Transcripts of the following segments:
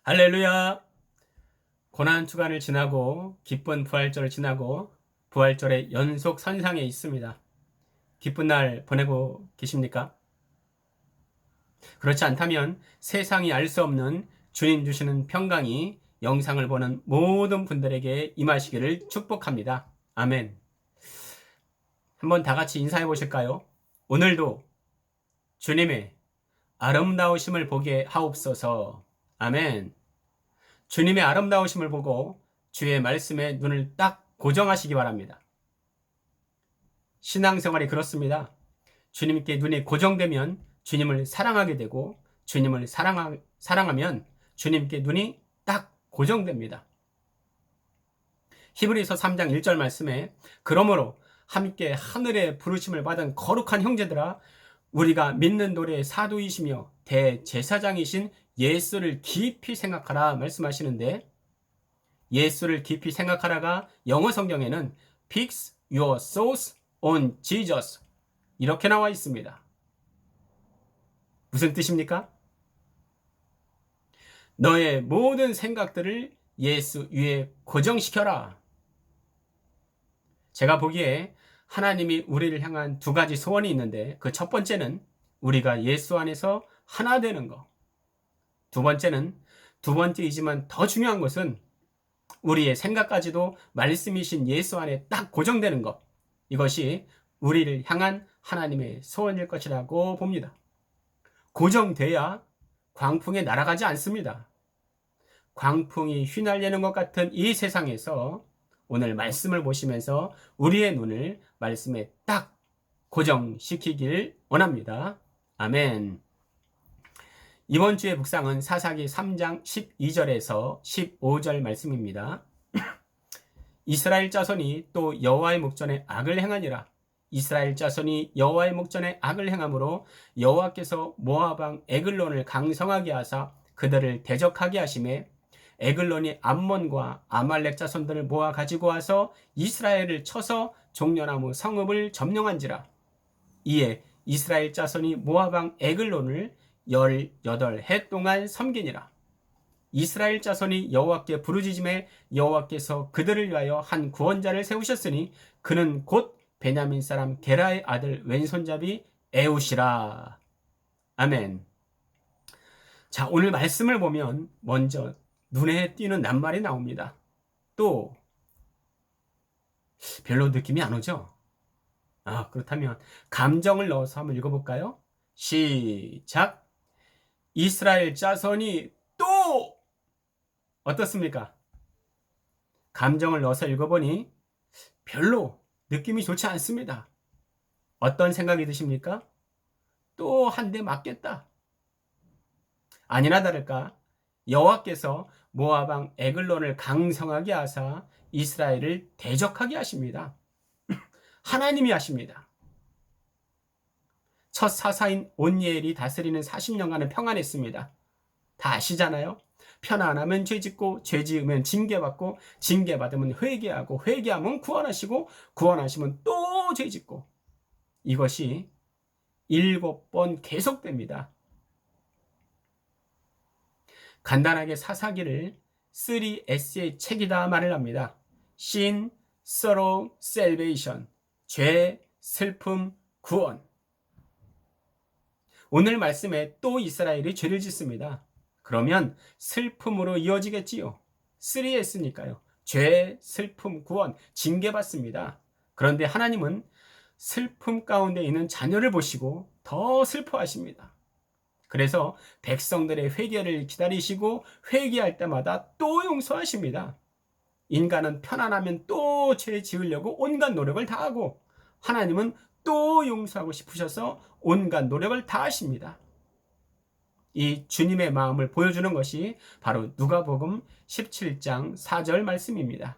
할렐루야! 고난 주간을 지나고 기쁜 부활절을 지나고 부활절의 연속 선상에 있습니다. 기쁜 날 보내고 계십니까? 그렇지 않다면 세상이 알 수 없는 주님 주시는 평강이 영상을 보는 모든 분들에게 임하시기를 축복합니다. 아멘. 한번 다 같이 인사해 보실까요? 오늘도 주님의 아름다우심을 보게 하옵소서. 아멘. 주님의 아름다우심을 보고 주의 말씀에 눈을 딱 고정하시기 바랍니다. 신앙생활이 그렇습니다. 주님께 눈이 고정되면 주님을 사랑하게 되고 주님을 사랑하면 주님께 눈이 딱 고정됩니다. 히브리서 3장 1절 말씀에 그러므로 함께 하늘의 부르심을 받은 거룩한 형제들아 우리가 믿는 노래의 사도이시며 대제사장이신 예수를 깊이 생각하라 말씀하시는데 예수를 깊이 생각하라가 영어 성경에는 Fix your thoughts on Jesus 이렇게 나와 있습니다. 무슨 뜻입니까? 너의 모든 생각들을 예수 위에 고정시켜라. 제가 보기에 하나님이 우리를 향한 두 가지 소원이 있는데 그 첫 번째는 우리가 예수 안에서 하나 되는 것. 두 번째이지만 더 중요한 것은 우리의 생각까지도 말씀이신 예수 안에 딱 고정되는 것. 이것이 우리를 향한 하나님의 소원일 것이라고 봅니다. 고정돼야 광풍에 날아가지 않습니다. 광풍이 휘날리는 것 같은 이 세상에서 오늘 말씀을 보시면서 우리의 눈을 말씀에 딱 고정시키길 원합니다. 아멘. 이번 주의 묵상은 사사기 3장 12절에서 15절 말씀입니다. 이스라엘 자손이 또 여호와의 목전에 악을 행하니라. 이스라엘 자손이 여호와의 목전에 악을 행함으로 여호와께서 모압 왕 에글론을 강성하게 하사 그들을 대적하게 하심에 에글론이 암몬과 아말렉 자손들을 모아 가지고 와서 이스라엘을 쳐서 종려나무 성읍을 점령한지라. 이에 이스라엘 자손이 모압 왕 에글론을 18해 동안 섬기니라. 이스라엘 자손이 여호와께 부르짖음에 여호와께서 그들을 위하여 한 구원자를 세우셨으니 그는 곧 베냐민 사람 게라의 아들 왼손잡이 에웃이라. 아멘. 자, 오늘 말씀을 보면 먼저 눈에 띄는 낱말이 나옵니다. 또 별로 느낌이 안 오죠? 그렇다면 감정을 넣어서 한번 읽어볼까요? 시작. 이스라엘 자손이 또 어떻습니까? 감정을 넣어서 읽어보니 별로 느낌이 좋지 않습니다. 어떤 생각이 드십니까? 또 한 대 맞겠다. 아니나 다를까 여호와께서 모압 왕 에글론을 강성하게 하사 이스라엘을 대적하게 하십니다. 하나님이 하십니다. 첫 사사인 온니엘이 다스리는 40년간은 평안했습니다. 다 아시잖아요. 편안하면 죄짓고 죄지으면 징계받고 징계받으면 회개하고 회개하면 구원하시고 구원하시면 또 죄짓고 이것이 7번 계속됩니다. 간단하게 사사기를 3S의 책이다 말을 합니다. Sin, Sorrow, Salvation. 죄, 슬픔, 구원. 오늘 말씀에 또 이스라엘이 죄를 짓습니다. 그러면 슬픔으로 이어지겠지요. 3S니까요. 죄, 슬픔, 구원, 징계받습니다. 그런데 하나님은 슬픔 가운데 있는 자녀를 보시고 더 슬퍼하십니다. 그래서 백성들의 회개를 기다리시고 회개할 때마다 또 용서하십니다. 인간은 편안하면 또 죄 지으려고 온갖 노력을 다하고 하나님은 또 용서하고 싶으셔서 온갖 노력을 다하십니다. 이 주님의 마음을 보여주는 것이 바로 누가복음 17장 4절 말씀입니다.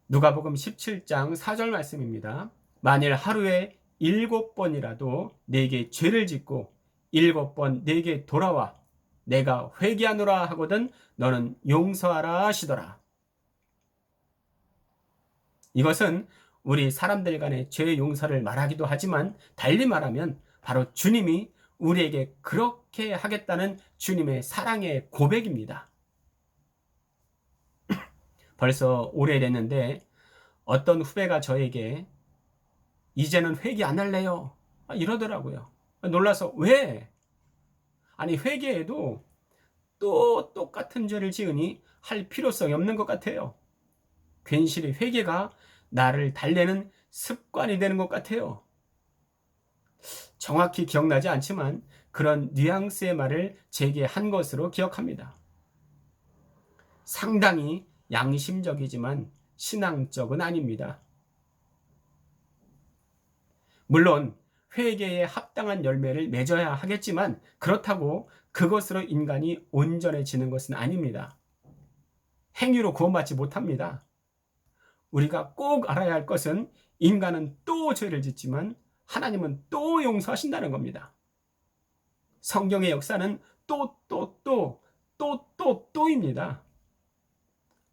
누가복음 17장 4절 말씀입니다. 만일 하루에 7번이라도 네게 죄를 짓고 7번 네게 돌아와 내가 회개하노라 하거든 너는 용서하라 하시더라. 이것은 우리 사람들 간의 죄 용서를 말하기도 하지만 달리 말하면 바로 주님이 우리에게 그렇게 하겠다는 주님의 사랑의 고백입니다. 벌써 오래됐는데 어떤 후배가 저에게 이제는 회개 안 할래요 이러더라고요. 놀라서 왜? 아니 회개해도 또 똑같은 죄를 지으니 할 필요성이 없는 것 같아요. 괜시리 회개가 나를 달래는 습관이 되는 것 같아요. 정확히 기억나지 않지만 그런 뉘앙스의 말을 제게 한 것으로 기억합니다. 상당히 양심적이지만 신앙적은 아닙니다. 물론 회개에 합당한 열매를 맺어야 하겠지만 그렇다고 그것으로 인간이 온전해지는 것은 아닙니다. 행위로 구원받지 못합니다. 우리가 꼭 알아야 할 것은 인간은 또 죄를 짓지만 하나님은 또 용서하신다는 겁니다. 성경의 역사는 또입니다.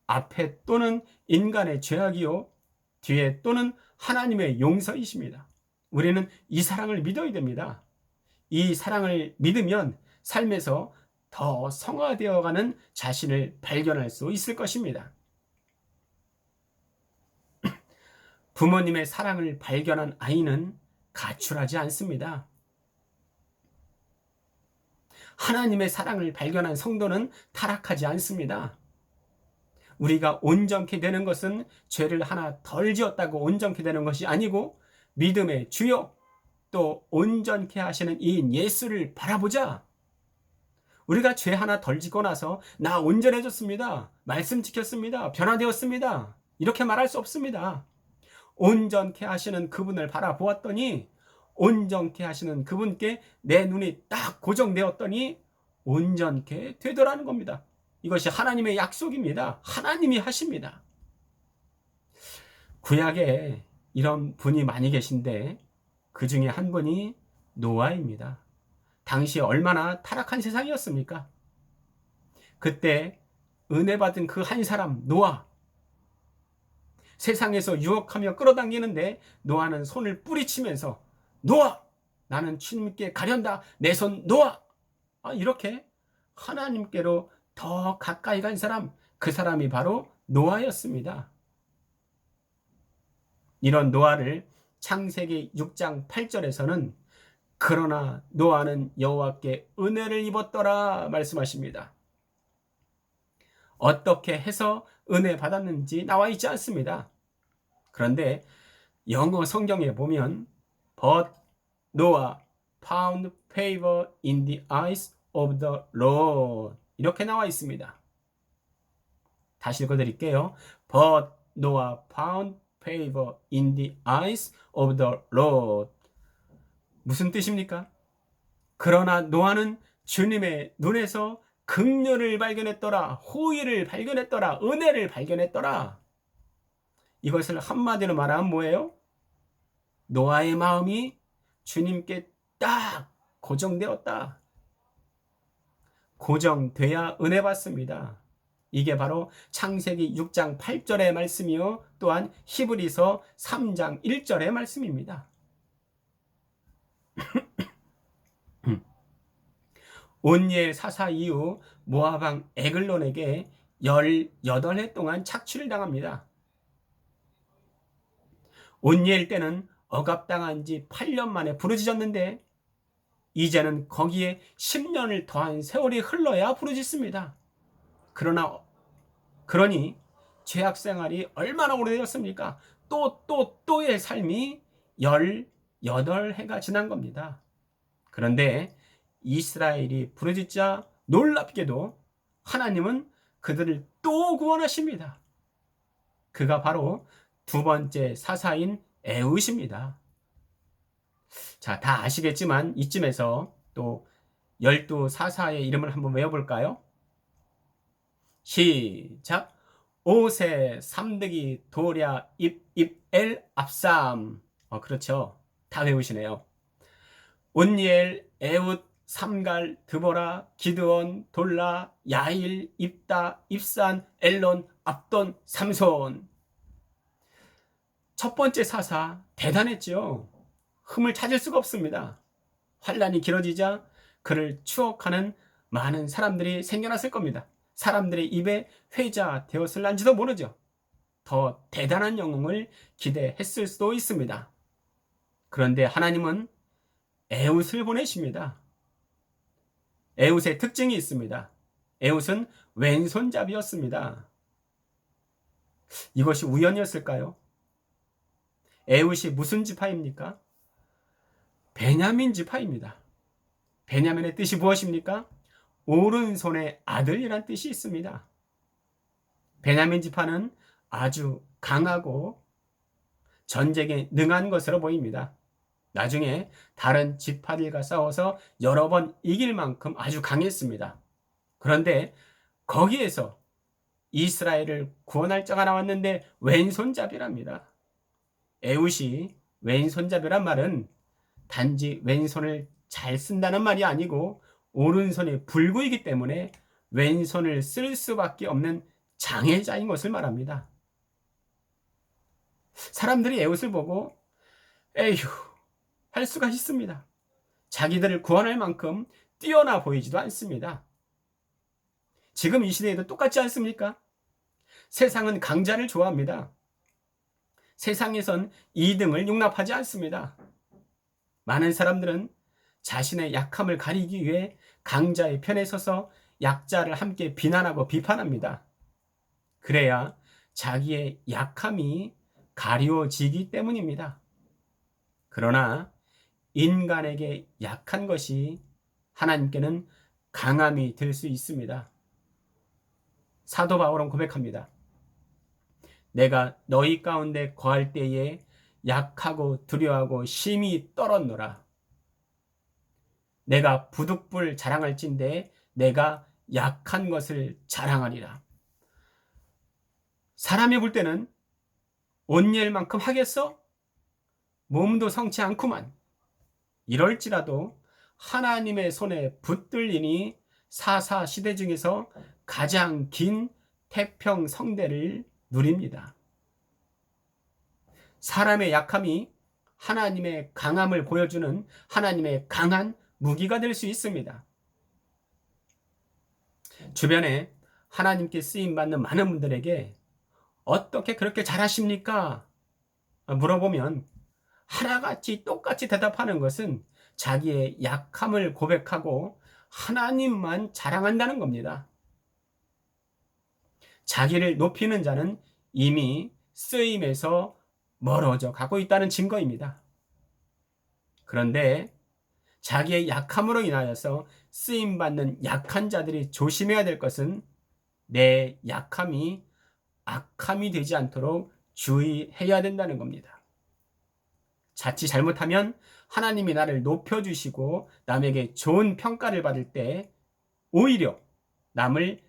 앞에 또는 인간의 죄악이요, 뒤에 또는 하나님의 용서이십니다. 우리는 이 사랑을 믿어야 됩니다. 이 사랑을 믿으면 삶에서 더 성화되어가는 자신을 발견할 수 있을 것입니다. 부모님의 사랑을 발견한 아이는 가출하지 않습니다. 하나님의 사랑을 발견한 성도는 타락하지 않습니다. 우리가 온전케 되는 것은 죄를 하나 덜 지었다고 온전케 되는 것이 아니고 믿음의 주요 또 온전케 하시는 이인 예수를 바라보자. 우리가 죄 하나 덜 짓고 나서 나 온전해졌습니다. 말씀 지켰습니다. 변화되었습니다. 이렇게 말할 수 없습니다. 온전케 하시는 그분을 바라보았더니 온전케 하시는 그분께 내 눈이 딱 고정되었더니 온전케 되더라는 겁니다. 이것이 하나님의 약속입니다. 하나님이 하십니다. 구약에 이런 분이 많이 계신데 그 중에 한 분이 노아입니다. 당시에 얼마나 타락한 세상이었습니까? 그때 은혜 받은 그 한 사람 노아, 세상에서 유혹하며 끌어당기는데 노아는 손을 뿌리치면서 노아! 나는 주님께 가련다. 내 손 놓아! 이렇게 하나님께로 더 가까이 간 사람, 그 사람이 바로 노아였습니다. 이런 노아를 창세기 6장 8절에서는 그러나 노아는 여호와께 은혜를 입었더라 말씀하십니다. 어떻게 해서 은혜 받았는지 나와 있지 않습니다. 그런데 영어 성경에 보면 But Noah found favor in the eyes of the Lord 이렇게 나와 있습니다. 다시 읽어드릴게요. But Noah found favor in the eyes of the Lord. 무슨 뜻입니까? 그러나 노아는 주님의 눈에서 긍휼을 발견했더라. 호의를 발견했더라. 은혜를 발견했더라. 이것을 한마디로 말하면 뭐예요? 노아의 마음이 주님께 딱 고정되었다. 고정돼야 은혜 받습니다. 이게 바로 창세기 6장 8절의 말씀이요. 또한 히브리서 3장 1절의 말씀입니다. 온니엘 사사 이후 모압 왕 에글론에게 18해 동안 착취를 당합니다. 온니엘 때는 억압당한 지 8년 만에 부르짖었는데 이제는 거기에 10년을 더한 세월이 흘러야 부르짖습니다. 그러니 죄악 생활이 얼마나 오래되었습니까? 또의 삶이 18해가 지난 겁니다. 그런데 이스라엘이 부르짖자 놀랍게도 하나님은 그들을 또 구원하십니다. 그가 바로 두 번째 사사인 에훗입니다. 자, 다 아시겠지만 이쯤에서 또 12사사의 이름을 한번 외워볼까요? 시작! 오세, 삼드기, 도랴, 입엘, 압삼. 그렇죠. 다 외우시네요. 온니엘, 에훗, 삼갈, 드보라, 기드온, 돌라, 야일, 입다, 입산, 엘론, 압돈, 삼손. 첫 번째 사사 대단했죠. 흠을 찾을 수가 없습니다. 환란이 길어지자 그를 추억하는 많은 사람들이 생겨났을 겁니다. 사람들의 입에 회자 되었을란지도 모르죠. 더 대단한 영웅을 기대했을 수도 있습니다. 그런데 하나님은 에훗을 보내십니다. 에훗의 특징이 있습니다. 에훗은 왼손잡이였습니다. 이것이 우연이었을까요? 에훗이 무슨 지파입니까? 베냐민 지파입니다. 베냐민의 뜻이 무엇입니까? 오른손의 아들이란 뜻이 있습니다. 베냐민 지파는 아주 강하고 전쟁에 능한 것으로 보입니다. 나중에 다른 지파들과 싸워서 여러 번 이길 만큼 아주 강했습니다. 그런데 거기에서 이스라엘을 구원할 자가 나왔는데 왼손잡이랍니다. 에훗이 왼손잡이란 말은 단지 왼손을 잘 쓴다는 말이 아니고 오른손이 불구이기 때문에 왼손을 쓸 수밖에 없는 장애자인 것을 말합니다. 사람들이 에훗을 보고 에휴 할 수가 있습니다. 자기들을 구원할 만큼 뛰어나 보이지도 않습니다. 지금 이 시대에도 똑같지 않습니까? 세상은 강자를 좋아합니다. 세상에선 2등을 용납하지 않습니다. 많은 사람들은 자신의 약함을 가리기 위해 강자의 편에 서서 약자를 함께 비난하고 비판합니다. 그래야 자기의 약함이 가려지기 때문입니다. 그러나 인간에게 약한 것이 하나님께는 강함이 될 수 있습니다. 사도 바울은 고백합니다. 내가 너희 가운데 거할 때에 약하고 두려워하고 심히 떨었노라. 내가 부득불 자랑할진대 내가 약한 것을 자랑하리라. 사람이 볼 때는 온니엘만큼 하겠어? 몸도 성치 않구만. 이럴지라도 하나님의 손에 붙들리니 사사 시대 중에서 가장 긴 태평 성대를 누립니다. 사람의 약함이 하나님의 강함을 보여주는 하나님의 강한 무기가 될 수 있습니다. 주변에 하나님께 쓰임받는 많은 분들에게 어떻게 그렇게 잘하십니까? 물어보면 하나같이 똑같이 대답하는 것은 자기의 약함을 고백하고 하나님만 자랑한다는 겁니다. 자기를 높이는 자는 이미 쓰임에서 멀어져 가고 있다는 증거입니다. 그런데 자기의 약함으로 인하여서 쓰임받는 약한 자들이 조심해야 될 것은 내 약함이 악함이 되지 않도록 주의해야 된다는 겁니다. 자칫 잘못하면 하나님이 나를 높여주시고 남에게 좋은 평가를 받을 때 오히려 남을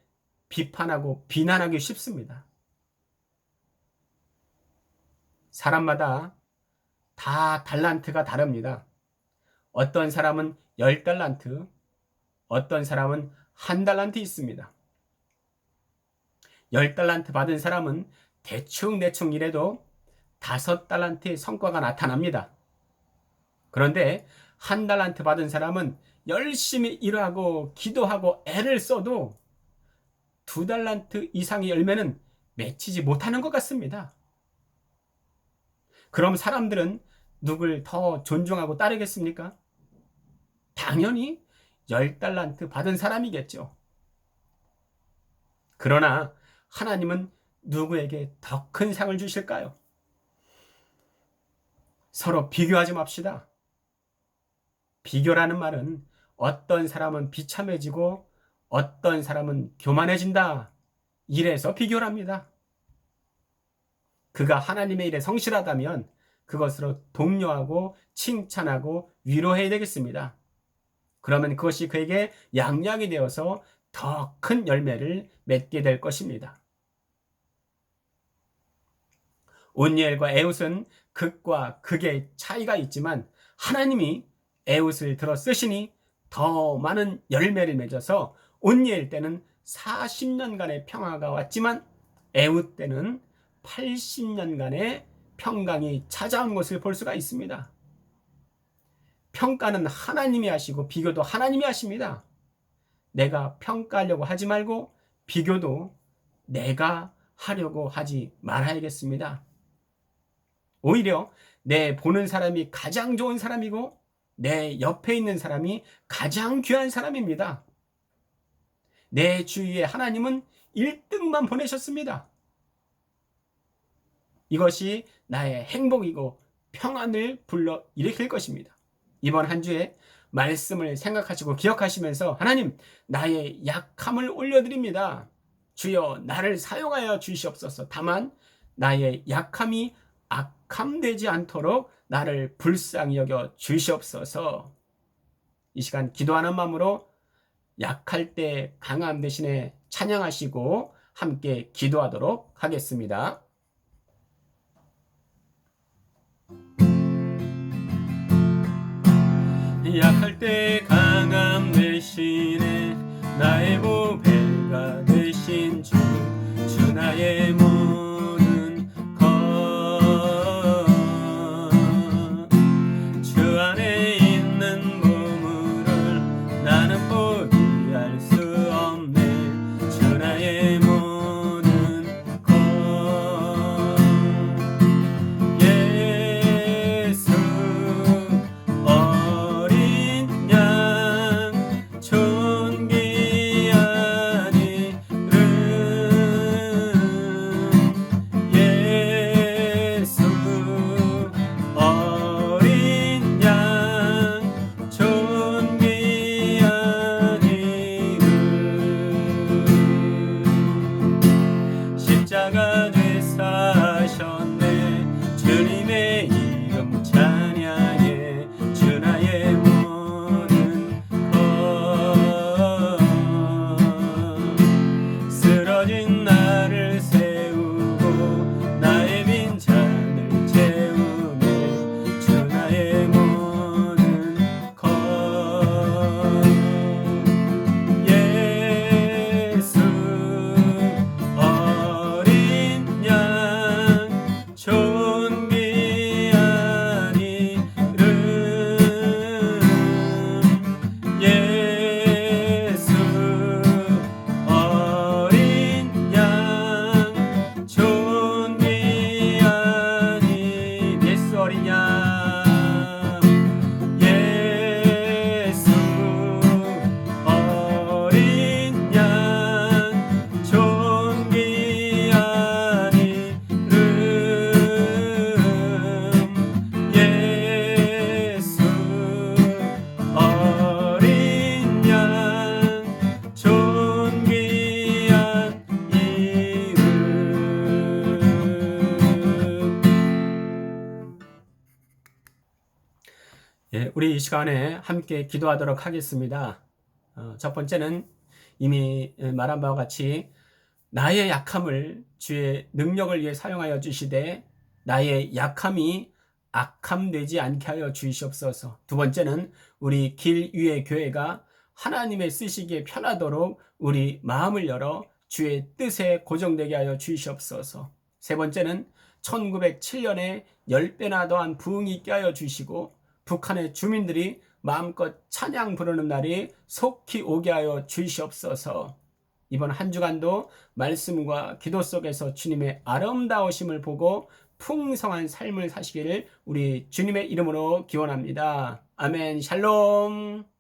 비판하고 비난하기 쉽습니다. 사람마다 다 달란트가 다릅니다. 어떤 사람은 10달란트, 어떤 사람은 1달란트 있습니다. 10달란트 받은 사람은 대충 일해도 5달란트의 성과가 나타납니다. 그런데 1달란트 받은 사람은 열심히 일하고 기도하고 애를 써도 2달란트 이상의 열매는 맺히지 못하는 것 같습니다. 그럼 사람들은 누굴 더 존중하고 따르겠습니까? 당연히 10달란트 받은 사람이겠죠. 그러나 하나님은 누구에게 더 큰 상을 주실까요? 서로 비교하지 맙시다. 비교라는 말은 어떤 사람은 비참해지고 어떤 사람은 교만해진다. 이래서 비교랍니다. 그가 하나님의 일에 성실하다면 그것으로 독려하고 칭찬하고 위로해야 되겠습니다. 그러면 그것이 그에게 양약이 되어서 더 큰 열매를 맺게 될 것입니다. 온니엘과 에훗은 극과 극의 차이가 있지만 하나님이 에훗을 들어 쓰시니 더 많은 열매를 맺어서 온니엘 때는 40년간의 평화가 왔지만 에훗 때는 80년간의 평강이 찾아온 것을 볼 수가 있습니다. 평가는 하나님이 하시고 비교도 하나님이 하십니다. 내가 평가하려고 하지 말고 비교도 내가 하려고 하지 말아야겠습니다. 오히려 내 보는 사람이 가장 좋은 사람이고 내 옆에 있는 사람이 가장 귀한 사람입니다. 내 주위에 하나님은 1등만 보내셨습니다. 이것이 나의 행복이고 평안을 불러일으킬 것입니다. 이번 한 주에 말씀을 생각하시고 기억하시면서 하나님, 나의 약함을 올려드립니다. 주여, 나를 사용하여 주시옵소서. 다만 나의 약함이 악함되지 않도록 나를 불쌍히 여겨 주시옵소서. 이 시간 기도하는 마음으로 약할 때 강함 대신에 찬양하시고 함께 기도하도록 하겠습니다. 약할 때 강함 대신에 나의 보배가 되신 주 나의 모든 것, 주 안에 있는 보물을 나는 포기할 수 없네. 주 나의 모든 것, 예수 어린 양 존귀한 이름, 예수 어린 양 존귀한 이름, 십자가 되사셨네. 주님의 이름 찬양해. 주 나의 모든 것, 쓰러진 나를 세우고 나의 빈잔을 채우네. 주 나의 모든 것, 예수 어린 양 존귀한 이름, 예수 어린 양 존귀한 이름, 예수 어린 양, 예수 어린 양 존귀한 이름, 예수 어린 양 존귀한 이름. 우리 이 시간에 함께 기도하도록 하겠습니다. 첫 번째는 이미 말한 바와 같이 나의 약함을 주의 능력을 위해 사용하여 주시되 나의 약함이 악함되지 않게 하여 주시옵소서. 두 번째는 우리 길 위의 교회가 하나님의 쓰시기에 편하도록 우리 마음을 열어 주의 뜻에 고정되게 하여 주시옵소서. 세 번째는 1907년에 10배나 더한 부흥이 있게 하여 주시고 북한의 주민들이 마음껏 찬양 부르는 날이 속히 오게 하여 주시옵소서. 이번 한 주간도 말씀과 기도 속에서 주님의 아름다우심을 보고 풍성한 삶을 사시기를 우리 주님의 이름으로 기원합니다. 아멘. 샬롬.